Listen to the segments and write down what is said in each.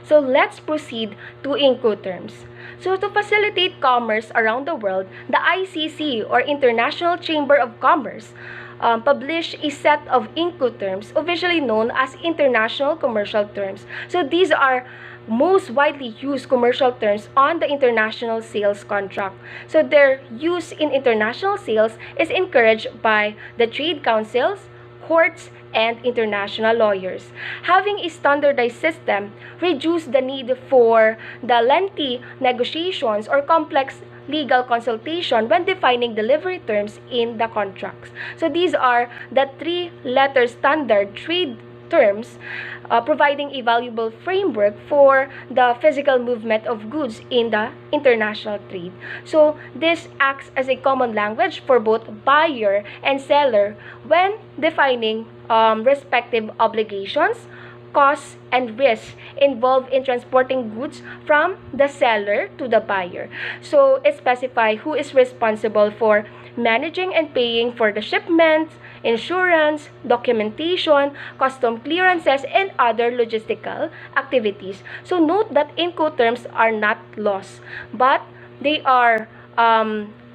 So let's proceed to Incoterms. So to facilitate commerce around the world, the ICC or International Chamber of Commerce published a set of Incoterms, officially known as International Commercial Terms. So these are most widely used commercial terms on the international sales contract. So their use in international sales is encouraged by the trade councils, courts, and international lawyers. Having a standardized system reduces the need for the lengthy negotiations or complex legal consultation when defining delivery terms in the contracts. So these are the three-letter standard trade terms, providing a valuable framework for the physical movement of goods in the international trade. So this acts as a common language for both buyer and seller when defining respective obligations, costs, and risks involved in transporting goods from the seller to the buyer. So it specifies who is responsible for managing and paying for the shipment, insurance, documentation, custom clearances, and other logistical activities. So note that Incoterms are not laws, but they are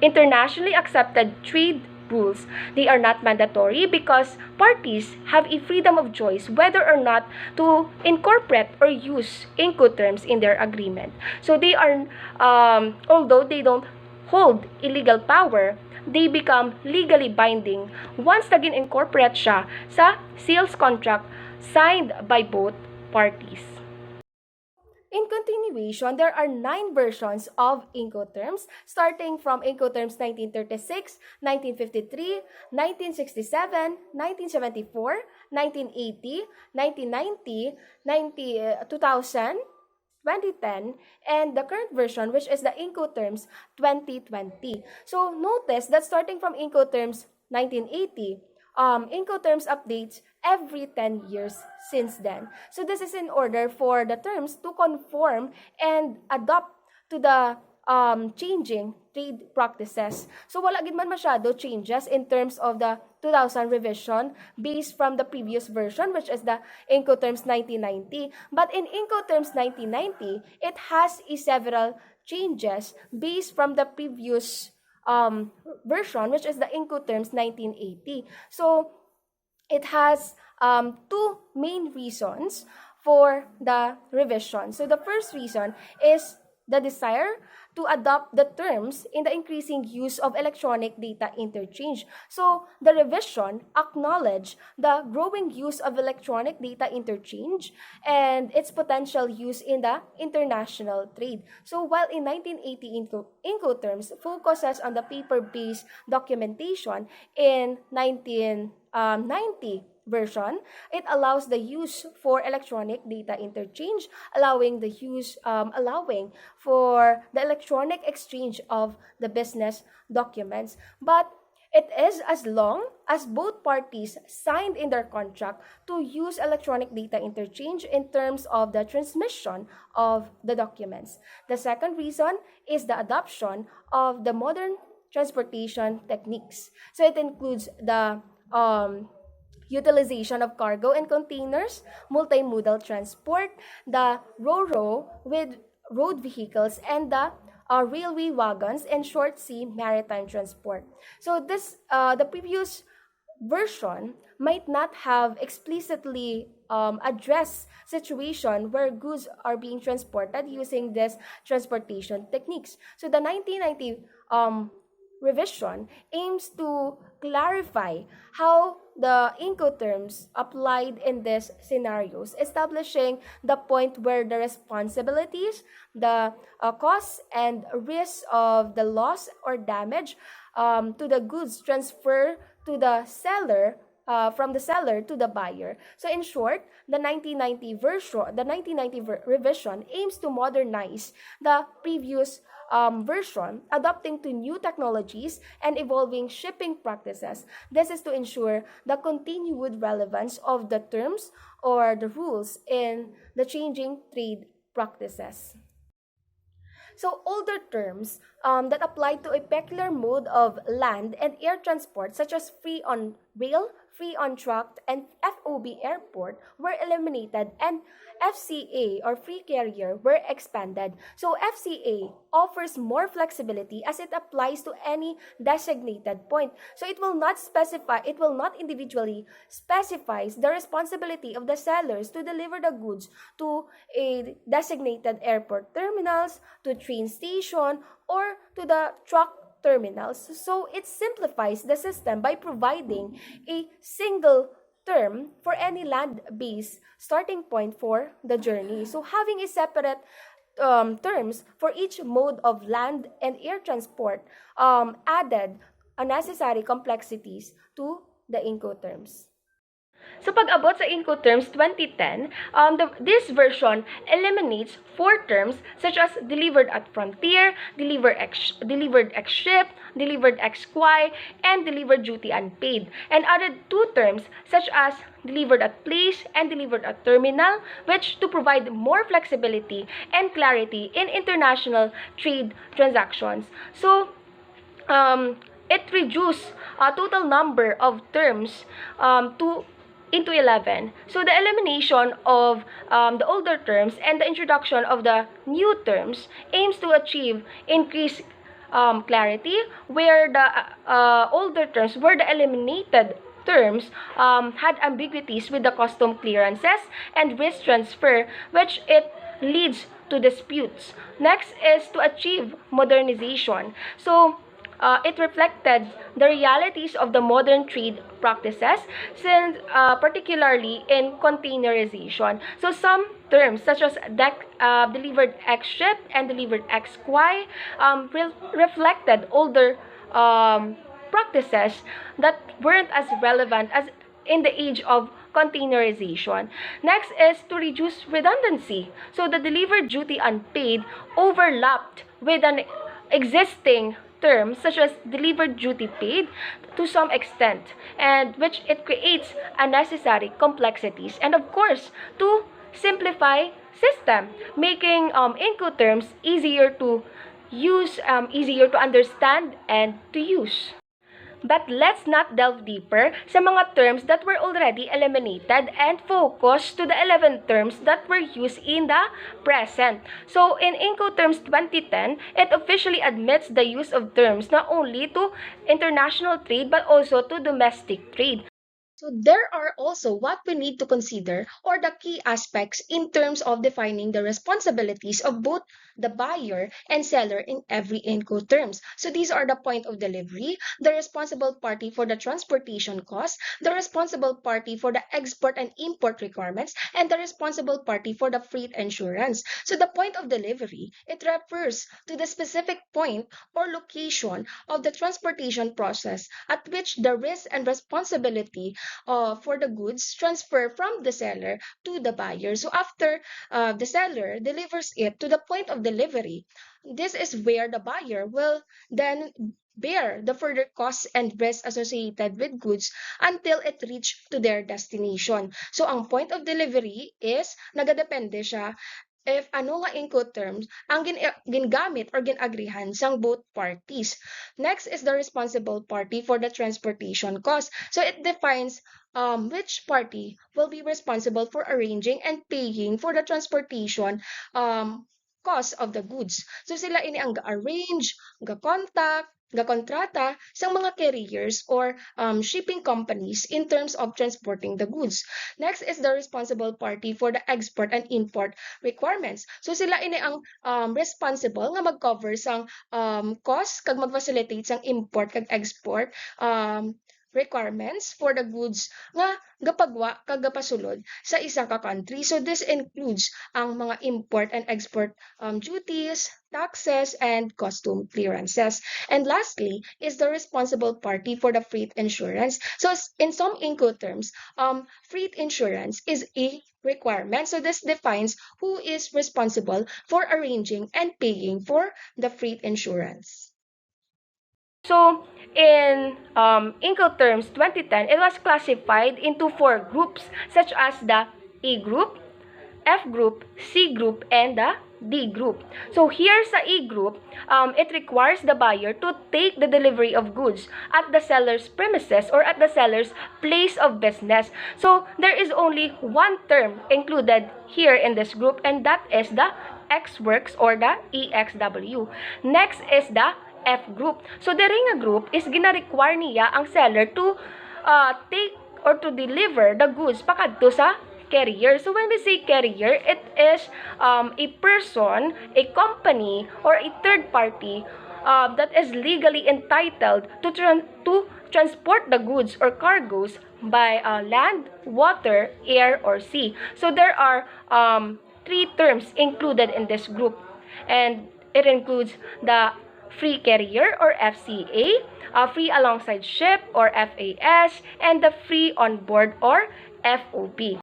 internationally accepted trade rules. They are not mandatory because parties have a freedom of choice whether or not to incorporate or use Incoterms in their agreement. So they are, although they don't hold illegal power, they become legally binding once naging incorporate siya sa sales contract signed by both parties. In continuation, there are 9 versions of Incoterms, starting from Incoterms 1936, 1953, 1967, 1974, 1980, 1990, 2000, 2010, and the current version, which is the Incoterms 2020. So notice that starting from Incoterms 1980, Incoterms updates every 10 years since then. So this is in order for the terms to conform and adopt to the changing trade practices. So wala gid man masyado changes in terms of the 2000 revision based from the previous version, which is the Incoterms 1990. But in Incoterms 1990, it has several changes based from the previous version, which is the Incoterms 1980. So it has two main reasons for the revision. So the first reason is the desire to adopt the terms in the increasing use of electronic data interchange. So the revision acknowledged the growing use of electronic data interchange and its potential use in the international trade. So while in 1980 Incoterms focuses on the paper-based documentation, in 1990 version, it allows the use for electronic data interchange, allowing for the electronic exchange of the business documents. But it is as long as both parties signed in their contract to use electronic data interchange in terms of the transmission of the documents. The second reason is the adoption of the modern transportation techniques. So it includes the utilization of cargo and containers, multimodal transport, the RoRo with road vehicles, and the railway wagons and short sea maritime transport. So the previous version might not have explicitly addressed situation where goods are being transported using these transportation techniques. So the 1990 revision aims to clarify how the Incoterms applied in these scenarios, establishing the point where the responsibilities, the costs and risks of the loss or damage to the goods transfer to the seller from the seller to the buyer. So in short, the 1990 revision aims to modernize the previous version, adapting to new technologies and evolving shipping practices. This is to ensure the continued relevance of the terms or the rules in the changing trade practices. So older terms that apply to a peculiar mode of land and air transport, such as free on rail, free on track, and FOB airport were eliminated, and FCA or free carrier were expanded. So FCA offers more flexibility as it applies to any designated point. So it will not individually specifies the responsibility of the sellers to deliver the goods to a designated airport terminals, to train station, or to the truck terminals. So it simplifies the system by providing a single term for any land-based starting point for the journey. So having a separate terms for each mode of land and air transport added unnecessary complexities to the Incoterms. Sa pag-abot sa Incoterms 2010, this version eliminates four terms such as delivered at frontier, delivered ex ship, delivered ex quay, and delivered duty unpaid, and added two terms such as delivered at place and delivered at terminal, which to provide more flexibility and clarity in international trade transactions. So, it reduced a total number of terms to into 11. So the elimination of the older terms and the introduction of the new terms aims to achieve increased clarity, where the older terms, where the eliminated terms had ambiguities with the custom clearances and risk transfer, which it leads to disputes. Next is to achieve modernization. So it reflected the realities of the modern trade practices, since particularly in containerization. So some terms such as delivered ex ship and delivered ex quay reflected older practices that weren't as relevant as in the age of containerization. Next is to reduce redundancy. So the delivered duty unpaid overlapped with an existing terms such as delivered duty paid to some extent, and which it creates unnecessary complexities, and of course to simplify system, making Incoterms easier to use, easier to understand and to use. But let's not delve deeper sa mga terms that were already eliminated and focus to the 11 terms that were used in the present. So in Incoterms 2010, it officially admits the use of terms not only to international trade but also to domestic trade. So there are also what we need to consider, or the key aspects in terms of defining the responsibilities of both the buyer and seller in every Incoterms. So these are the point of delivery, the responsible party for the transportation cost, the responsible party for the export and import requirements, and the responsible party for the freight insurance. So the point of delivery, it refers to the specific point or location of the transportation process at which the risk and responsibility for the goods transfer from the seller to the buyer. So after the seller delivers it to the point of delivery, this is where the buyer will then bear the further costs and risks associated with goods until it reach to their destination. So ang point of delivery is nagadepende siya if ano nga Incoterms ang gingamit or ginagrihan sang both parties. Next is the responsible party for the transportation cost. So it defines which party will be responsible for arranging and paying for the transportation cost of the goods. So sila ini ang ga-arrange, ga-contact, ga-kontrata sa mga carriers or shipping companies in terms of transporting the goods. Next is the responsible party for the export and import requirements. So sila ini ang responsible nga mag-cover sang cost kag mag-facilitate sang import kag export requirements for the goods nga gapagwa kag gapasulod sa isa ka country. So this includes ang mga import and export duties, taxes, and custom clearances. And lastly is the responsible party for the freight insurance. So in some Incoterms, freight insurance is a requirement. So this defines who is responsible for arranging and paying for the freight insurance. So, in Incoterms 2010, it was classified into four groups, such as the A group, F group, C group, and the D group. So here sa E group, it requires the buyer to take the delivery of goods at the seller's premises or at the seller's place of business. So there is only one term included here in this group, and that is the X works or the EXW. Next is the F group. So the ring group is gina-require niya ang seller to take or to deliver the goods pakadto sa carrier. So when we say carrier, it is a person, a company, or a third party that is legally entitled to transport the goods or cargoes by land, water, air, or sea. So there are three terms included in this group, and it includes the free carrier or FCA, free alongside ship or FAS, and the free on board or FOB.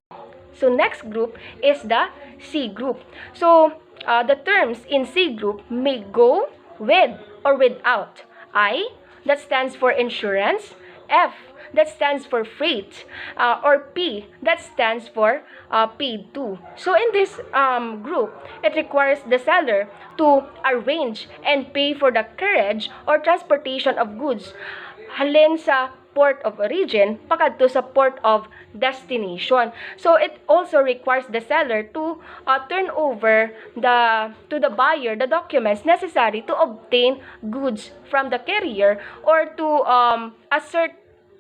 So next group is the C group. So the terms in C group may go with or without. I, that stands for insurance. F, that stands for freight. Or P, that stands for paid to. So in this group, it requires the seller to arrange and pay for the carriage or transportation of goods halin sa port of origin pakadto sa port of destination. So it also requires the seller to turn over to the buyer the documents necessary to obtain goods from the carrier, or to assert,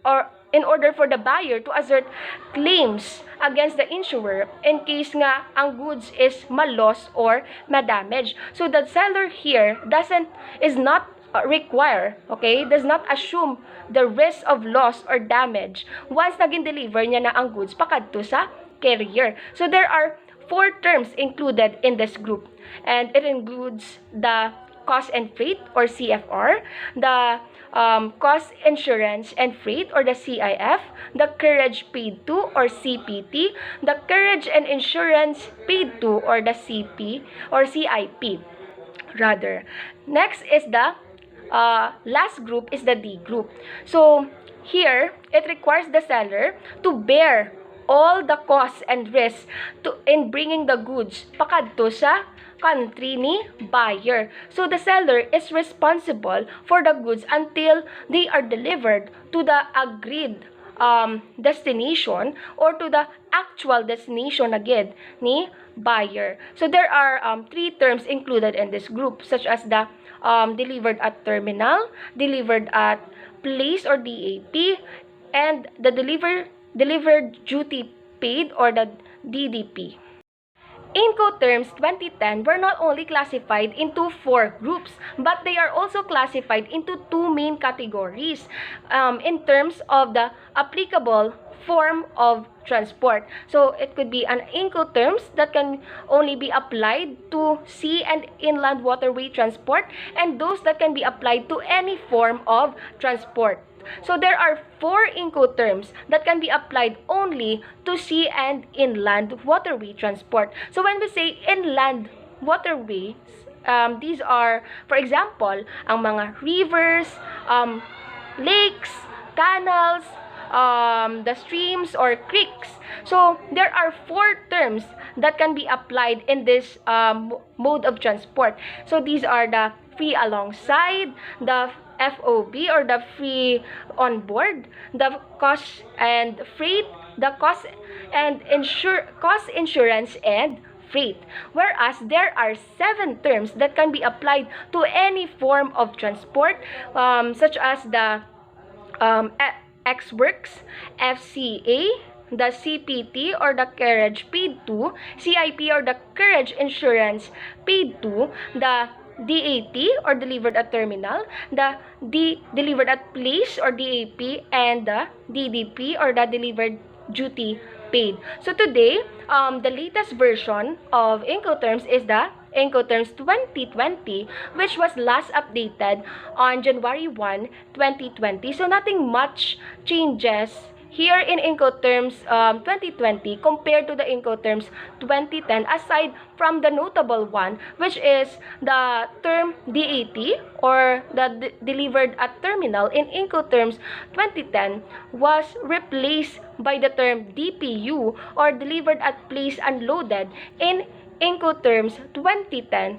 or in order for the buyer to assert claims against the insurer in case nga ang goods is ma-loss or ma-damage. So the seller here is not require, okay, does not assume the risk of loss or damage once naging deliver niya na ang goods pakadto sa carrier. So there are 4 terms included in this group, and it includes the cost and freight or CFR, the cost, insurance, and freight or the CIF, the carriage paid to or CPT, the carriage and insurance paid to or the CP or CIP rather. Next is the last group is the D group. So here it requires the seller to bear all the costs and risks in bringing the goods pakadto sa country ni buyer. So the seller is responsible for the goods until they are delivered to the agreed destination or to the actual destination again ni buyer. So there are 3 terms included in this group, such as the delivered at terminal, delivered at place or DAP, and the delivered duty paid or the DDP. Incoterms 2010 were not only classified into 4 groups, but they are also classified into 2 main categories in terms of the applicable form of transport. So it could be an Incoterms that can only be applied to sea and inland waterway transport, and those that can be applied to any form of transport. So there are 4 Incoterms that can be applied only to sea and inland waterway transport. So when we say inland waterways, these are, for example, ang mga rivers, lakes, canals, the streams or creeks. So there are 4 terms that can be applied in this mode of transport. So these are the free alongside, the FOB or the free on board, the cost and freight, the cost and insurance and freight. Whereas there are 7 terms that can be applied to any form of transport, such as the X works, FCA, the CPT or the carriage paid to, CIP or the carriage insurance paid to, the DAT or delivered at terminal, the delivered at place or DAP, and the DDP or the delivered duty paid. So today, the latest version of Incoterms is the Incoterms 2020, which was last updated on January 1, 2020. So nothing much changes here in Incoterms 2020 compared to the Incoterms 2010, aside from the notable one, which is the term DAT or the delivered at terminal in Incoterms 2010 was replaced by the term DPU or delivered at place unloaded in Incoterms 2010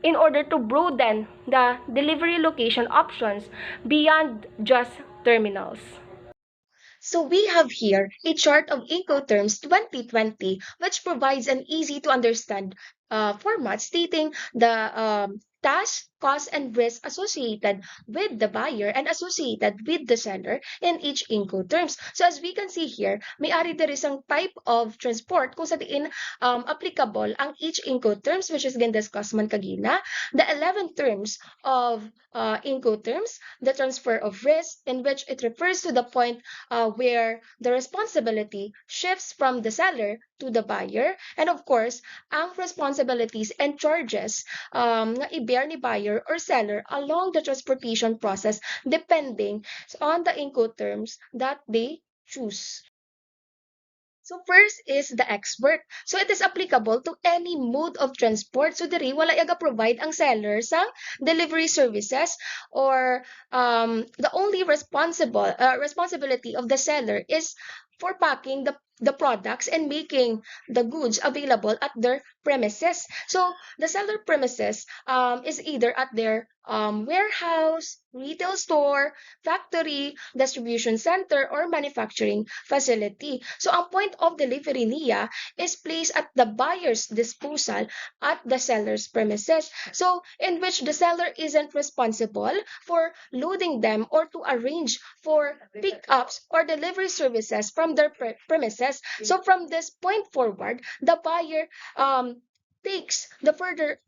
in order to broaden the delivery location options beyond just terminals. So we have here a chart of Incoterms 2020, which provides an easy to understand format stating the task, cost, and risk associated with the buyer and associated with the seller in each Incoterms. So as we can see here, may-ari there is ang type of transport kung sa diin applicable ang each Incoterms, which is again discussed man kagina. The 11 terms of Incoterms, the transfer of risk, in which it refers to the point where the responsibility shifts from the seller to the buyer. And of course, ang responsibilities and charges nga i-bear ni buyer or seller along the transportation process depending on the Incoterms that they choose. So first is the expert. So it is applicable to any mode of transport. So diri wala yaga provide ang seller sa delivery services or the only responsibility of the seller is for packing the products and making the goods available at their premises. So the seller premises is either at their warehouse, retail store, factory, distribution center, or manufacturing facility. So ang point of delivery niya is placed at the buyer's disposal at the seller's premises. So in which the seller isn't responsible for loading them or to arrange for pickups or delivery services from their premises. So from this point forward, the buyer takes the further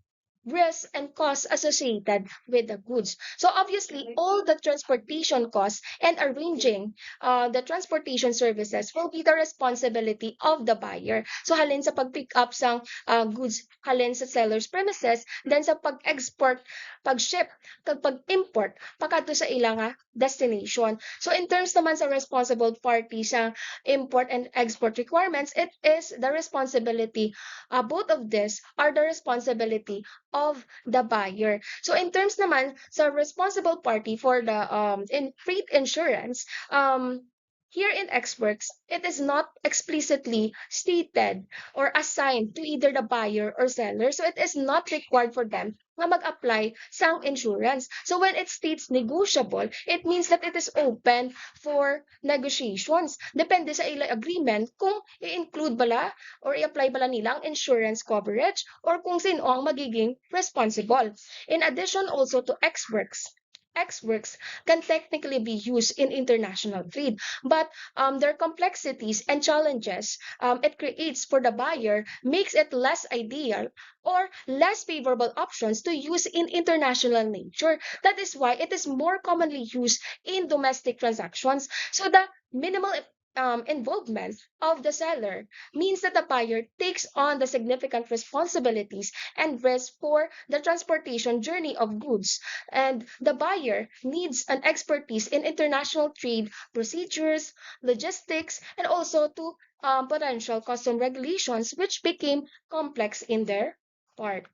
risks and costs associated with the goods. So obviously, all the transportation costs and arranging the transportation services will be the responsibility of the buyer. So halin sa pag-pick up sang goods, halin sa seller's premises, then sa pag-export, pag-ship, kag pag-import, pagkadto sa ilang destination. So in terms naman sa responsible party sa import and export requirements, it is the responsibility, both of this are the responsibility of the buyer. So in terms naman sa responsible party for the in freight insurance, here in Xworks, it is not explicitly stated or assigned to either the buyer or seller. So it is not required for them nga mag-apply sa insurance. So when it states negotiable, it means that it is open for negotiations. Depende sa ila agreement kung i-include bala or i-apply bala nila ang insurance coverage or kung sino ang magiging responsible. In addition also to Xworks can technically be used in international trade, but their complexities and challenges it creates for the buyer makes it less ideal or less favorable options to use in international nature. That is why it is more commonly used in domestic transactions. So the minimal involvement of the seller means that the buyer takes on the significant responsibilities and risk for the transportation journey of goods. And the buyer needs an expertise in international trade procedures, logistics, and also to potential custom regulations, which became complex in their part.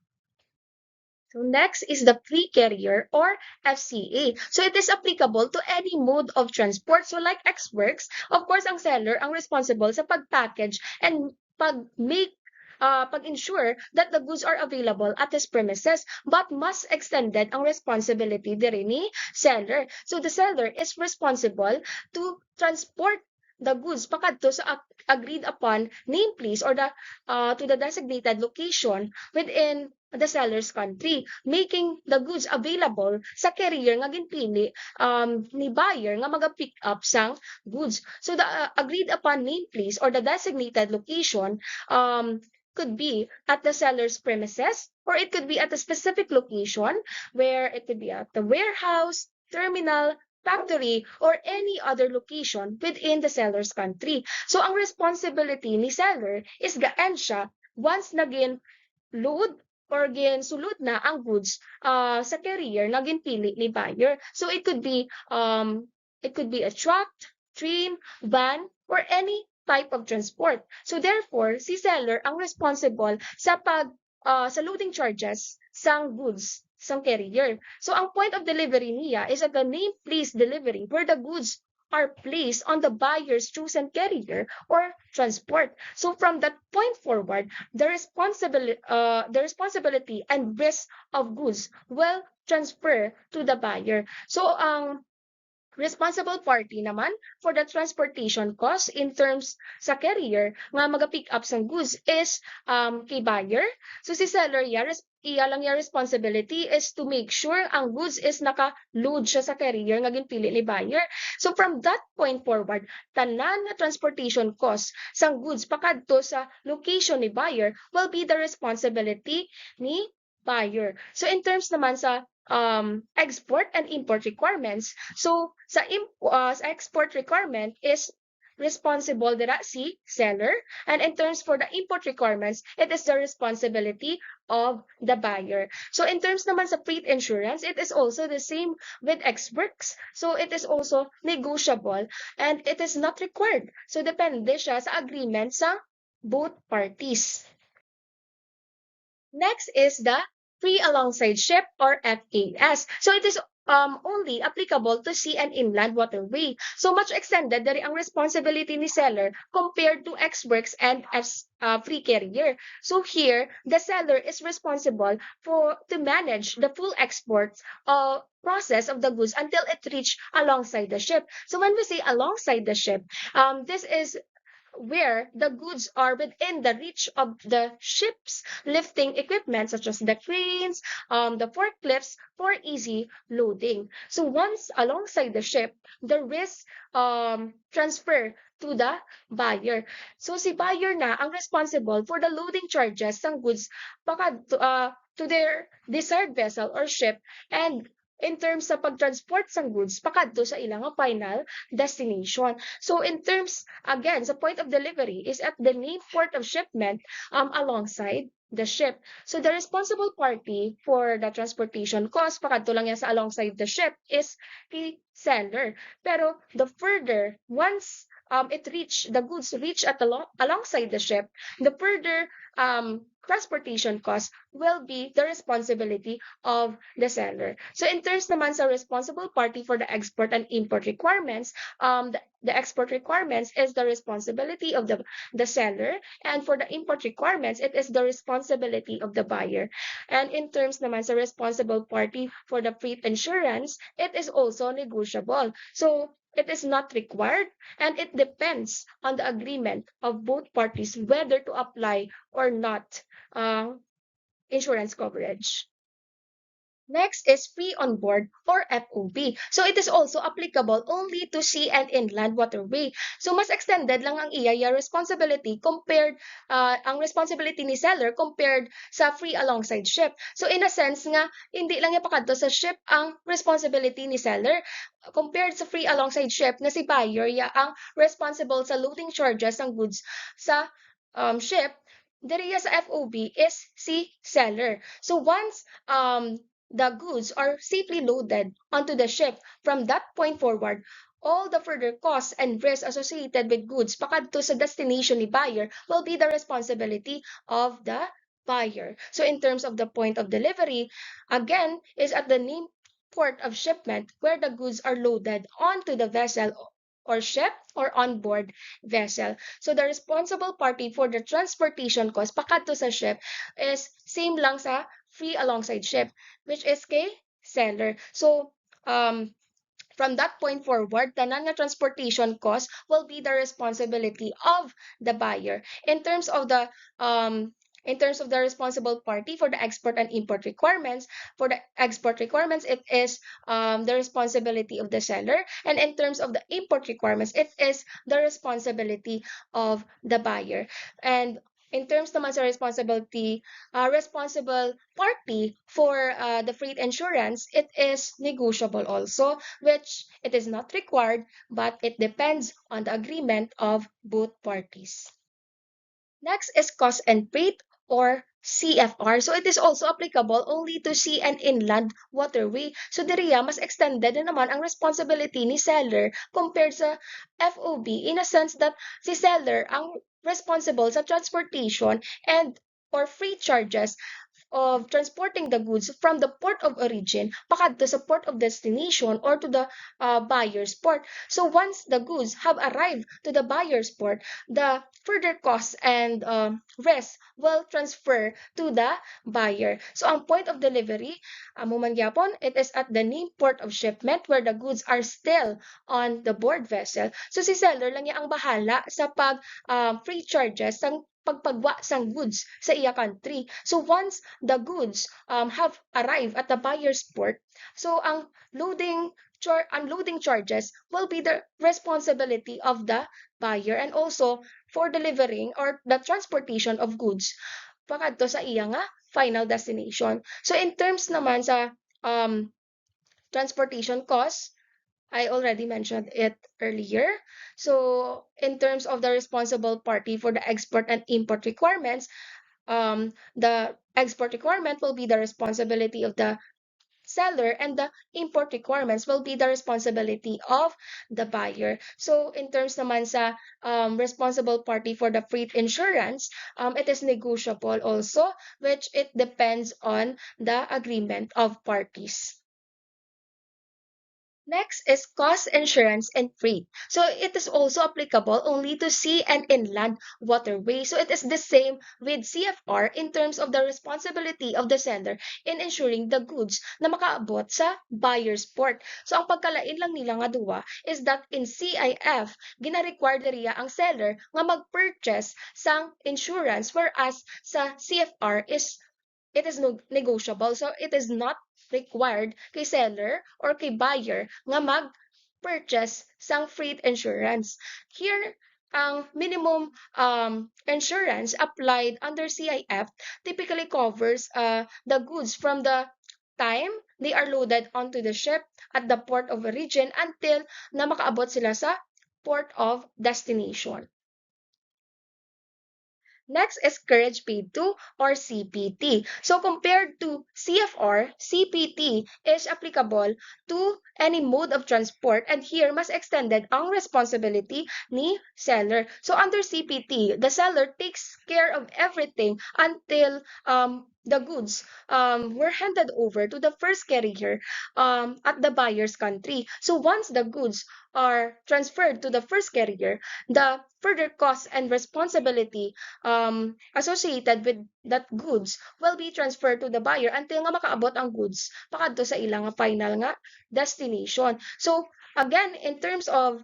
So next is the pre-carrier or FCA. So it is applicable to any mode of transport. So like Xworks, of course, ang seller ang responsible sa pag-package and pag-ensure that the goods are available at his premises, but mas extended ang responsibility diri ni seller. So the seller is responsible to transport the goods pakadto sa agreed upon name place or to the designated location within the seller's country, making the goods available sa carrier nga ginpili ni buyer nga maga-pick up sang goods. So the agreed upon name place or the designated location could be at the seller's premises or it could be at a specific location where it could be at the warehouse, terminal, factory, or any other location within the seller's country. So ang responsibility ni seller is gaan siya once naging load or sulod na ang goods sa carrier na ginpili ni buyer. So it could be a truck, train, van, or any type of transport. So therefore, si seller ang responsible sa sa loading charges sang goods sang carrier. So ang point of delivery niya is at the name place delivery where the goods are placed on the buyer's chosen carrier or transport. So from that point forward, the responsibility and risk of goods will transfer to the buyer. So ang responsible party naman for the transportation cost in terms sa carrier nga maga-pick up sang goods is kay buyer. So si seller iya lang ya responsibility is to make sure ang goods is naka-load siya sa carrier nga ginpili ni buyer. So from that point forward, tanan na transportation cost sang goods pakadto sa location ni buyer will be the responsibility ni buyer. So in terms naman sa export and import requirements. So sa export requirement is responsible dira si seller, and in terms for the import requirements, it is the responsibility of the buyer. So in terms naman sa freight insurance, it is also the same with exports. So it is also negotiable and it is not required. So depende siya sa agreement sa both parties. Next is the free alongside ship or FAS. So it is only applicable to sea and inland waterway. So much extended dari ang responsibility ni seller compared to ex-works and as free carrier. So here, the seller is responsible for to manage the full export process of the goods until it reach alongside the ship. So when we say alongside the ship, this is where the goods are within the reach of the ship's lifting equipment, such as the cranes, the forklifts, for easy loading. So once alongside the ship, the risk transfer to the buyer. So si buyer na ang responsible for the loading charges ng goods to their desired vessel or ship, and in terms sa pagtransport sang goods pakadto sa ilang final destination. So in terms, again, the point of delivery is at the main port of shipment alongside the ship. So the responsible party for the transportation cost pakadto lang yan sa alongside the ship is the seller. Pero the further, once the goods reach alongside the ship, the further transportation cost will be the responsibility of the seller. So in terms naman sa responsible party for the export and import requirements, the export requirements is the responsibility of the seller, and for the import requirements, it is the responsibility of the buyer. And in terms naman sa responsible party for the freight insurance, it is also negotiable. So it is not required, and it depends on the agreement of both parties whether to apply or not insurance coverage. Next is free on board or FOB. So it is also applicable only to sea and inland waterway. So mas extended lang ang iya responsibility compared ang responsibility ni seller compared sa free alongside ship. So in a sense nga hindi lang yapakadto sa ship ang responsibility ni seller compared sa free alongside ship na si buyer ang responsible sa loading charges ng goods sa ship. Diriya sa FOB is si seller. So once the goods are safely loaded onto the ship, from that point forward, all the further costs and risks associated with goods pakadto sa destination ni buyer will be the responsibility of the buyer. So in terms of the point of delivery, again, is at the named port of shipment where the goods are loaded onto the vessel or ship or onboard vessel. So the responsible party for the transportation cost pakadto sa ship is same lang sa free alongside ship, which is kay seller. So from that point forward, tanan nga transportation cost will be the responsibility of the buyer. In terms of the responsible party for the export and import requirements, for the export requirements, it is the responsibility of the seller. And in terms of the import requirements, it is the responsibility of the buyer. And in terms naman sa responsible party for the freight insurance, it is negotiable also, which it is not required, but it depends on the agreement of both parties. Next is cost and freight or CFR. So it is also applicable only to sea and inland waterway. So diriya mas extended na naman ang responsibility ni seller compared sa FOB in a sense that si seller ang responsible sa transportation and or freight charges of transporting the goods from the port of origin pakadto sa port of destination or to the buyer's port. So once the goods have arrived to the buyer's port, the further costs and risk will transfer to the buyer. So ang point of delivery, amo man gyapon, it is at the named port of shipment where the goods are still on the board vessel. So si seller lang ang bahala sa pag free charges sang pagpagwa sang goods sa iya country. So once the goods have arrived at the buyer's port, so ang unloading charges will be the responsibility of the buyer, and also for delivering or the transportation of goods pakadto sa iya nga final destination. So in terms naman sa um, transportation costs, I already mentioned it earlier. So in terms of the responsible party for the export and import requirements, the export requirement will be the responsibility of the seller, and the import requirements will be the responsibility of the buyer. So in terms naman sa responsible party for the freight insurance, it is negotiable also, which it depends on the agreement of parties. Next is cost insurance and freight. So it is also applicable only to sea and inland waterway. So it is the same with CFR in terms of the responsibility of the seller in ensuring the goods na makaabot sa buyer's port. So ang pagkalain lang nila nga duwa is that in CIF, gina-require diriya ang seller nga mag-purchase sang insurance, whereas sa CFR is it is negotiable. So it is not required kay seller or kay buyer nga mag-purchase sang freight insurance. Here, ang minimum insurance applied under CIF typically covers the goods from the time they are loaded onto the ship at the port of origin until na makaabot sila sa port of destination. Next is Courage Paid to or CPT. So compared to CFR, CPT is applicable to any mode of transport, and here mas extended ang responsibility ni seller. So under CPT, the seller takes care of everything until the goods were handed over to the first carrier at the buyer's country. So once the goods are transferred to the first carrier, the further costs and responsibility associated with that goods will be transferred to the buyer until nga makaabot ang goods pakadto sa ilang final nga destination. So again, in terms of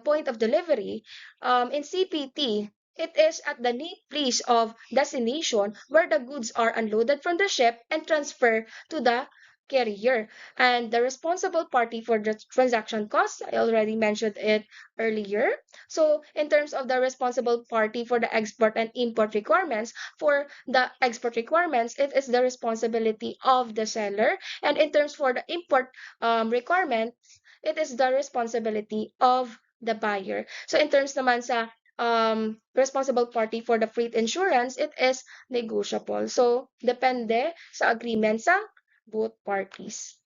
point of delivery, in CPT, it is at the named place of destination where the goods are unloaded from the ship and transferred to the carrier. And the responsible party for the transaction costs, I already mentioned it earlier. So in terms of the responsible party for the export and import requirements, for the export requirements, it is the responsibility of the seller. And in terms for the import requirement, it is the responsibility of the buyer. So in terms naman sa responsible party for the freight insurance, it is negotiable. So depende sa agreement sa both parties.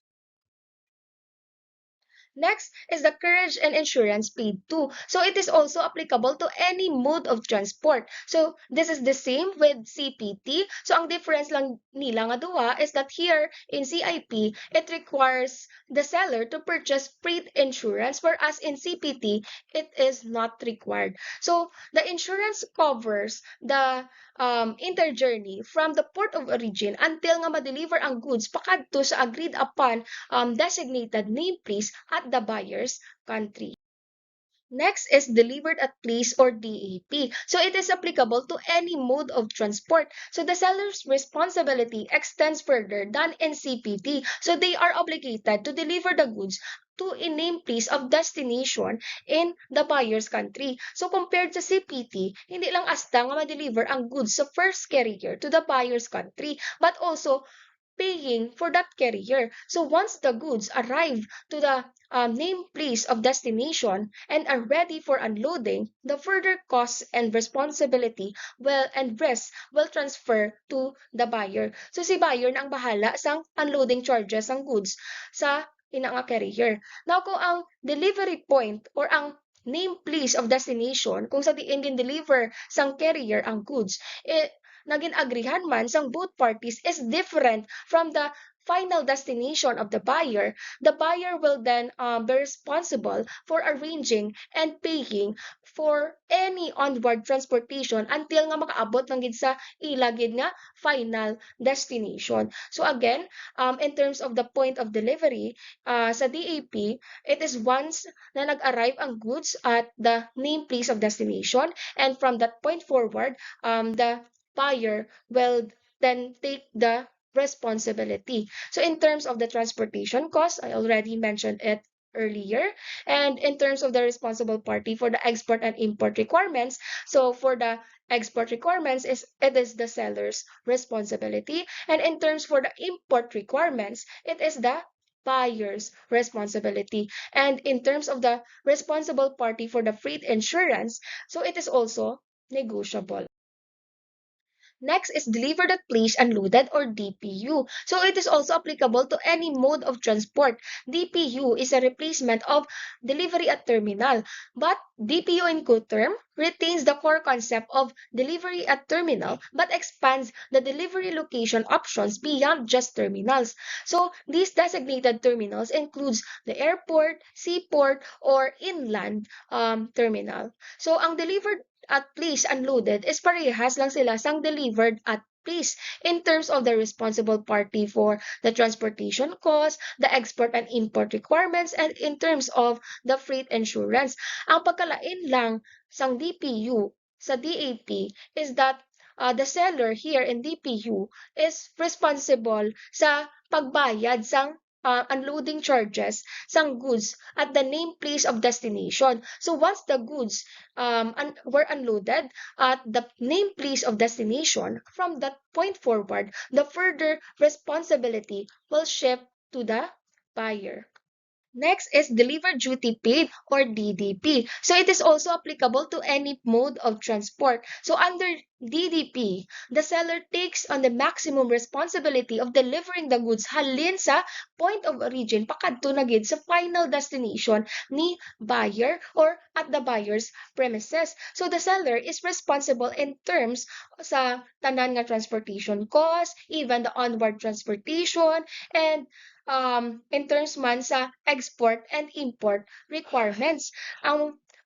Next is the courage and insurance paid to. So it is also applicable to any mode of transport. So this is the same with CPT. So ang difference lang nila nga duwa is that here in CIP, it requires the seller to purchase freight insurance, whereas in CPT, it is not required. So the insurance covers the interjourney from the port of origin until nga ma-deliver ang goods pakadto sa agreed upon designated name place at the buyer's country. Next is delivered at place or DAP. So it is applicable to any mode of transport. So the seller's responsibility extends further than in CPT. So they are obligated to deliver the goods to a named place of destination in the buyer's country. So compared sa CPT, hindi lang asta nga ma-deliver ang goods sa first carrier to the buyer's country, but also paying for that carrier. So once the goods arrive to the named place of destination and are ready for unloading, the further costs and responsibility and risk will transfer to the buyer. So si buyer na ang bahala sa unloading charges ng goods sa inanga carrier. Now kung ang delivery point or ang name place of destination kung sa diin gin deliver sang carrier ang goods, naging agrihan man sang both parties is different from the final destination of the buyer will then be responsible for arranging and paying for any onward transportation until nga makaabot lang gid sa ila gid nga final destination. So again, in terms of the point of delivery, sa DAP, it is once na nag-arrive ang goods at the named place of destination, and from that point forward, the buyer will then take the responsibility. So in terms of the transportation cost, I already mentioned it earlier. And in terms of the responsible party for the export and import requirements, so for the export requirements, it is the seller's responsibility. And in terms for the import requirements, it is the buyer's responsibility. And in terms of the responsible party for the freight insurance, so it is also negotiable. Next is delivered at place unloaded or DPU. So it is also applicable to any mode of transport. DPU is a replacement of delivery at terminal. But DPU Incoterm retains the core concept of delivery at terminal but expands the delivery location options beyond just terminals. So these designated terminals includes the airport, seaport, or inland terminal. So ang delivered at place unloaded is parehas lang sila sang delivered at place in terms of the responsible party for the transportation cost, the export and import requirements, and in terms of the freight insurance. Ang pagkalain lang sang DPU sa DAP is that the seller here in DPU is responsible sa pagbayad sang unloading charges sang goods at the named place of destination. So once the goods were unloaded at the named place of destination, from that point forward, the further responsibility will shift to the buyer. Next is delivered duty paid or DDP. So it is also applicable to any mode of transport. So under DDP, the seller takes on the maximum responsibility of delivering the goods halin sa point of origin pakadto na gid sa final destination ni buyer or at the buyer's premises. So the seller is responsible in terms sa tanan nga transportation cost, even the onward transportation, and in terms man sa export and import requirements.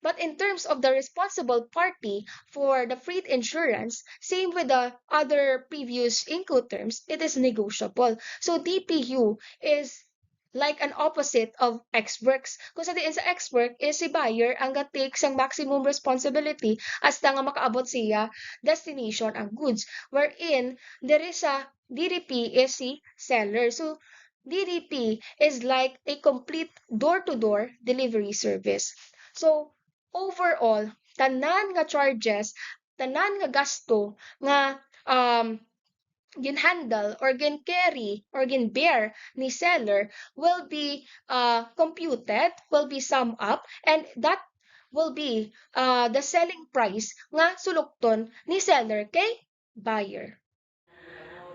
But in terms of the responsible party for the freight insurance, same with the other previous Incoterms, it is negotiable. So DPU is like an opposite of X-Works. Kung sa diin sa X-Work is si buyer ang ga-take sang maximum responsibility hasta nga makaabot siya destination ang goods. Wherein, there is a DDP is si seller. So, DDP is like a complete door-to-door delivery service. So, overall, tanan nga charges, tanan nga gasto nga gin-handle or gin-carry or gin-bear ni seller will be computed, will be summed up, and that will be the selling price nga sulukton ni seller kay buyer.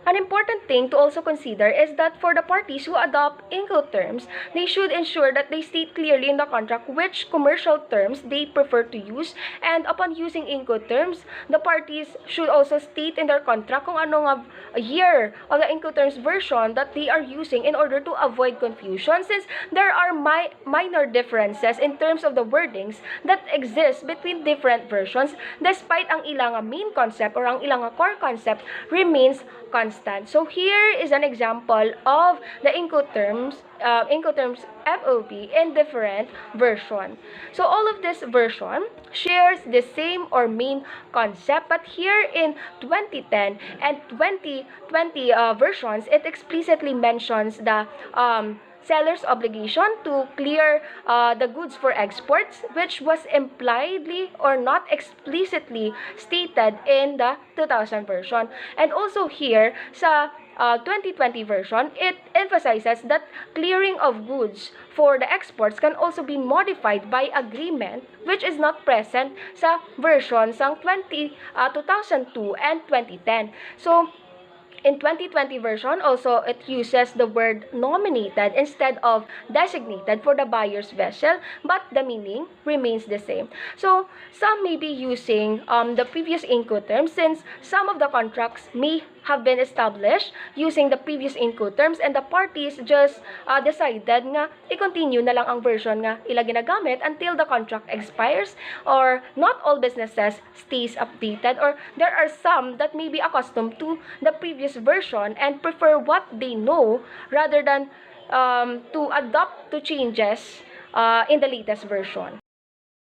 An important thing to also consider is that for the parties who adopt Incoterms, they should ensure that they state clearly in the contract which commercial terms they prefer to use, and upon using Incoterms, the parties should also state in their contract kung ano nga year of the Incoterms version that they are using in order to avoid confusion, since there are minor differences in terms of the wordings that exist between different versions despite ang ilang main concept or ang ilang core concept remains constant. So here is an example of the Incoterms FOB in different version. So all of this version shares the same or main concept, but here in 2010 and 2020 versions, it explicitly mentions the seller's obligation to clear the goods for exports, which was impliedly or not explicitly stated in the 2000 version. And also here, sa 2020 version, it emphasizes that clearing of goods for the exports can also be modified by agreement, which is not present sa version sang 2002 and 2010. So, In 2020 version, also it uses the word nominated instead of designated for the buyer's vessel, but the meaning remains the same. So some may be using the previous Incoterms since some of the contracts may have been established using the previous Incoterms and the parties just decided nga i-continue na lang ang version nga ila ginagamit until the contract expires, or not all businesses stays updated, or there are some that may be accustomed to the previous version and prefer what they know rather than to adapt to changes in the latest version.